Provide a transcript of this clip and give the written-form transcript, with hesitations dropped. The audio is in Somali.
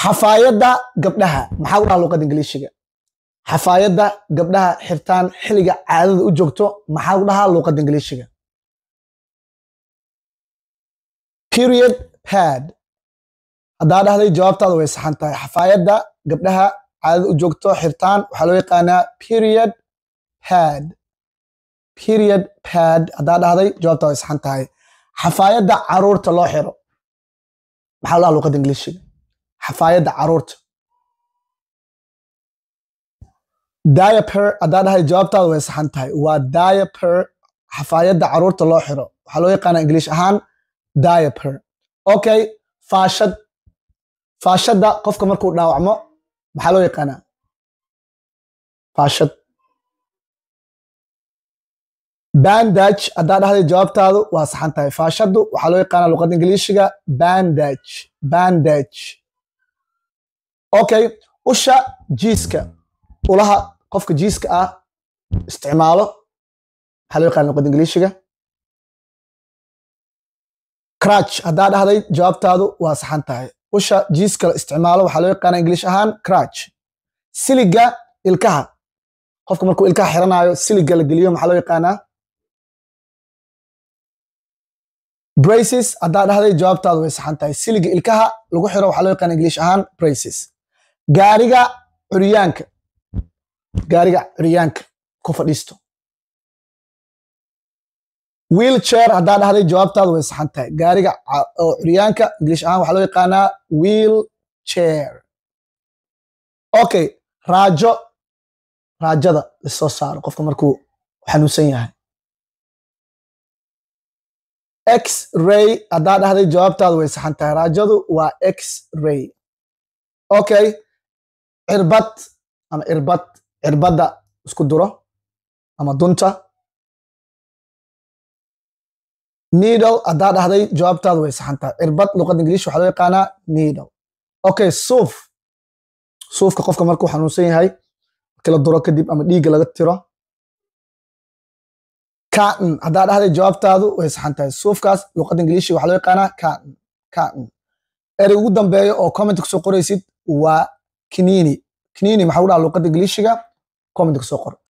xafaayada gabdhaha maxaa u dhaha luqada ingiliishiga xafaayada gabdhaha xirtaan xiliga caadada u joogto maxaa u dhaha luqada ingiliishiga period pad hadaa dhahday jawaabtaadu way saxan tahay xafaayada gabdhaha caadada u joogto xirtaan waxaa loo yaqaanaa period pad hadaa dhahday jawaabtaadu way saxan tahay xafaayada caruurta loo xiro maxaa u dhaha luqada ingiliishiga xafaayada caruurta diaper hadaa dhahay jawaabtaadu way saxan tahay waa diaper xafaayada caruurta loo xiro waxaa loo yaqaanaa ingiliish ahaan diaper okay faashada qofka markuu dhaawacmo maxaa loo yaqaanaa faashad bandage hadaa dhahday jawaabtaadu waa saxan tahay faashadu waxaa loo yaqaanaa luqada ingiliishiga bandage okay usha jiiska ulaha qofka jiiska ah isticmaalo maxaa loo yaqaanaa luqada ingiliishiga crutch hadaa dhahday jawaabtaadu waa saxan tahay usha jiiska la isticmaalo waxaa loo yaqaanaa ingiliish ahaan crutch siliga ilkaha qofka markuu ilkaha xiranaayo siliga la geliyo maxaa loo yaqaanaa braces hadaa dhahday jawaabtaadu way saxan tahay siliga ilkaha lagu xiro waxaa loo yaqaanaa ingiliish ahaan braces gaariga curyaanka ku fadhiisto wheelchair hadaa dhahday jawaabtaadu way saxan tahay gaariga curyaanka ingiliish ahaan waxaa loo yaqaanaa wheelchair okay raajada lasoo saaro qofka markuu xanuunsan yahay x-ray hadaa dhahday jawaabtaadu way saxan tahay raajadu waa x-ray okay cirbada isku duro ama dunta needle hadaa dhahday jawaabtaadu way saxan tahay cirbad luqada ingiliish waxaa loo yaqaanaa needle okay suufka qofka markuu xanuunsan yahay markii la duro kadib ama dhiigga laga tiro cotton hadaa dhahday jawaabtaadu way saxan tahay suufkaas luqada ingiliishiga waxaa loo yaqaanaa cotton erey ugu dambeeyo oo comment kusoo qoraysid waa kinini maxaa u dhaha luqada ingiliishiga comment kusoo qor